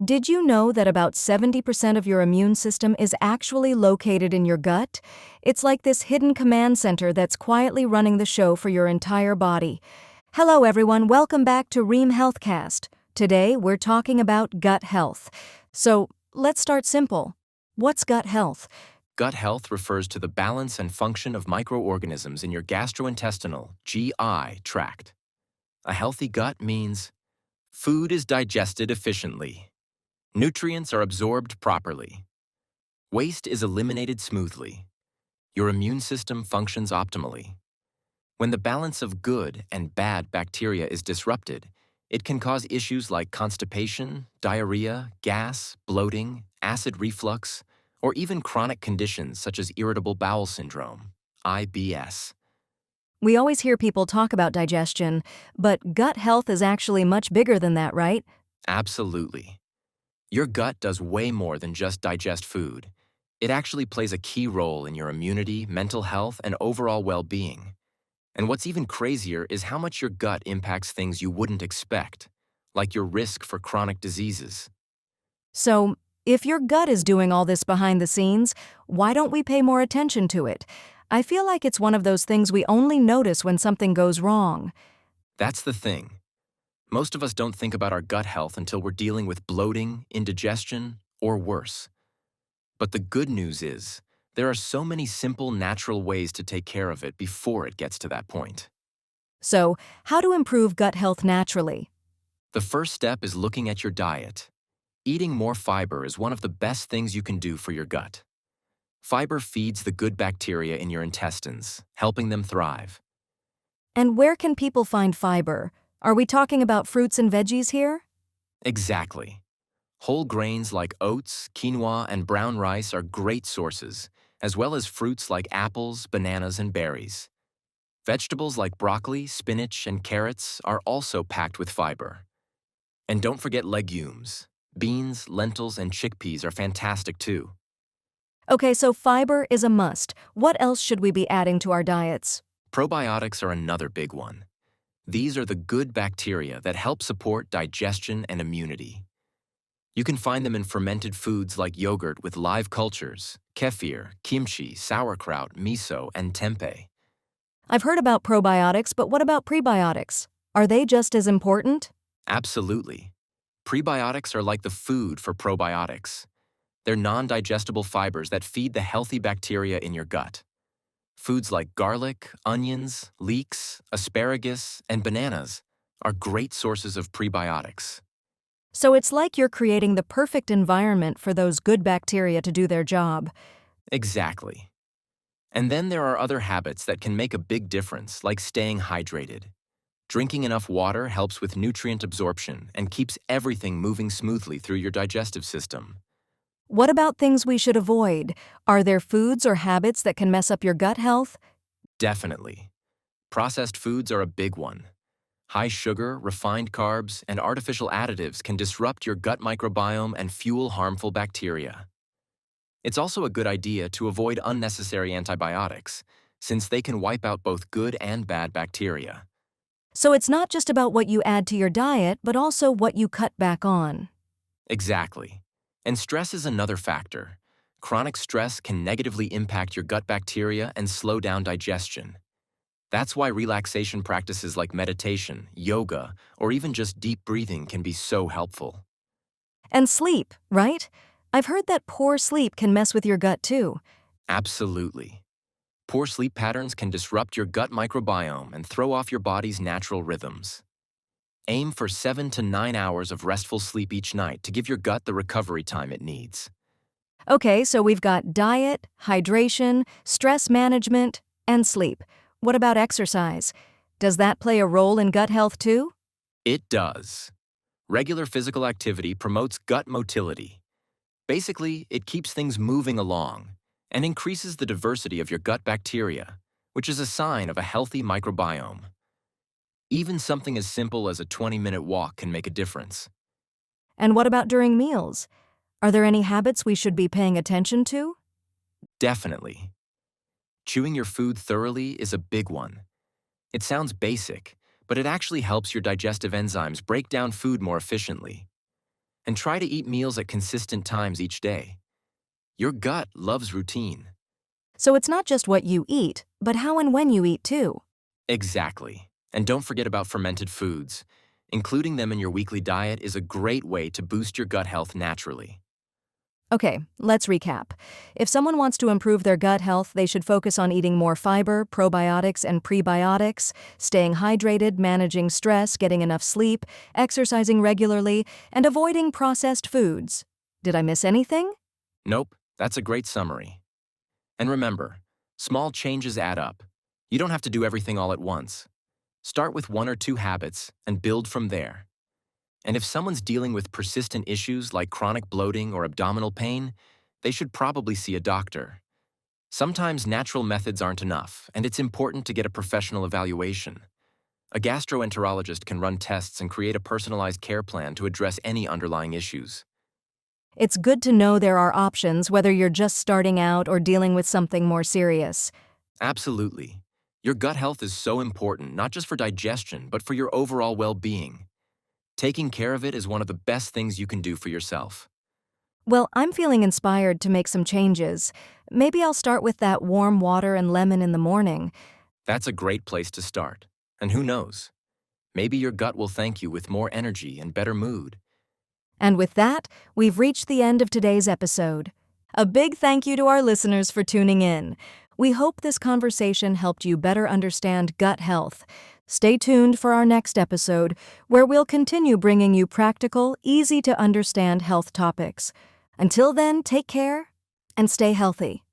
Did you know that about 70% of your immune system is actually located in your gut? It's like this hidden command center that's quietly running the show for your entire body. Hello everyone, welcome back to Reem Healthcast. Today we're talking about gut health. So, let's start simple. What's gut health? Gut health refers to the balance and function of microorganisms in your gastrointestinal (GI) tract. A healthy gut means food is digested efficiently, nutrients are absorbed properly, waste is eliminated smoothly, your immune system functions optimally. When the balance of good and bad bacteria is disrupted, it can cause issues like constipation, diarrhea, gas, bloating, acid reflux, or even chronic conditions such as irritable bowel syndrome, IBS. We always hear people talk about digestion, but gut health is actually much bigger than that, right? Absolutely. Your gut does way more than just digest food. It actually plays a key role in your immunity, mental health, and overall well-being. And what's even crazier is how much your gut impacts things you wouldn't expect, like your risk for chronic diseases. So, if your gut is doing all this behind the scenes, why don't we pay more attention to it? I feel like it's one of those things we only notice when something goes wrong. That's the thing. Most of us don't think about our gut health until we're dealing with bloating, indigestion, or worse. But the good news is, there are so many simple, natural ways to take care of it before it gets to that point. So, how to improve gut health naturally? The first step is looking at your diet. Eating more fiber is one of the best things you can do for your gut. Fiber feeds the good bacteria in your intestines, helping them thrive. And where can people find fiber? Are we talking about fruits and veggies here? Exactly. Whole grains like oats, quinoa, and brown rice are great sources, as well as fruits like apples, bananas, and berries. Vegetables like broccoli, spinach, and carrots are also packed with fiber. And don't forget legumes. Beans, lentils, and chickpeas are fantastic too. Okay, so fiber is a must. What else should we be adding to our diets? Probiotics are another big one. These are the good bacteria that help support digestion and immunity. You can find them in fermented foods like yogurt with live cultures, kefir, kimchi, sauerkraut, miso, and tempeh. I've heard about probiotics, but what about prebiotics? Are they just as important? Absolutely. Prebiotics are like the food for probiotics. They're non-digestible fibers that feed the healthy bacteria in your gut. Foods like garlic, onions, leeks, asparagus, and bananas are great sources of prebiotics. So it's like you're creating the perfect environment for those good bacteria to do their job. Exactly. And then there are other habits that can make a big difference, like staying hydrated. Drinking enough water helps with nutrient absorption and keeps everything moving smoothly through your digestive system. What about things we should avoid? Are there foods or habits that can mess up your gut health? Definitely. Processed foods are a big one. High sugar, refined carbs, and artificial additives can disrupt your gut microbiome and fuel harmful bacteria. It's also a good idea to avoid unnecessary antibiotics, since they can wipe out both good and bad bacteria. So it's not just about what you add to your diet, but also what you cut back on. Exactly. And stress is another factor. Chronic stress can negatively impact your gut bacteria and slow down digestion. That's why relaxation practices like meditation, yoga, or even just deep breathing can be so helpful. And sleep, right? I've heard that poor sleep can mess with your gut too. Absolutely. Poor sleep patterns can disrupt your gut microbiome and throw off your body's natural rhythms. Aim for 7 to 9 hours of restful sleep each night to give your gut the recovery time it needs. Okay, so we've got diet, hydration, stress management, and sleep. What about exercise? Does that play a role in gut health too? It does. Regular physical activity promotes gut motility. Basically, it keeps things moving along and increases the diversity of your gut bacteria, which is a sign of a healthy microbiome. Even something as simple as a 20-minute walk can make a difference. And what about during meals? Are there any habits we should be paying attention to? Definitely. Chewing your food thoroughly is a big one. It sounds basic, but it actually helps your digestive enzymes break down food more efficiently. And try to eat meals at consistent times each day. Your gut loves routine. So it's not just what you eat, but how and when you eat too. Exactly. And don't forget about fermented foods. Including them in your weekly diet is a great way to boost your gut health naturally. Okay, let's recap. If someone wants to improve their gut health, they should focus on eating more fiber, probiotics, and prebiotics, staying hydrated, managing stress, getting enough sleep, exercising regularly, and avoiding processed foods. Did I miss anything? Nope, that's a great summary. And remember, small changes add up. You don't have to do everything all at once. Start with 1 or 2 habits and build from there. And if someone's dealing with persistent issues like chronic bloating or abdominal pain, they should probably see a doctor. Sometimes natural methods aren't enough, and it's important to get a professional evaluation. A gastroenterologist can run tests and create a personalized care plan to address any underlying issues. It's good to know there are options whether you're just starting out or dealing with something more serious. Absolutely. Your gut health is so important, not just for digestion, but for your overall well-being. Taking care of it is one of the best things you can do for yourself. Well, I'm feeling inspired to make some changes. Maybe I'll start with that warm water and lemon in the morning. That's a great place to start. And who knows? Maybe your gut will thank you with more energy and better mood. And with that, we've reached the end of today's episode. A big thank you to our listeners for tuning in. We hope this conversation helped you better understand gut health. Stay tuned for our next episode, where we'll continue bringing you practical, easy-to-understand health topics. Until then, take care and stay healthy.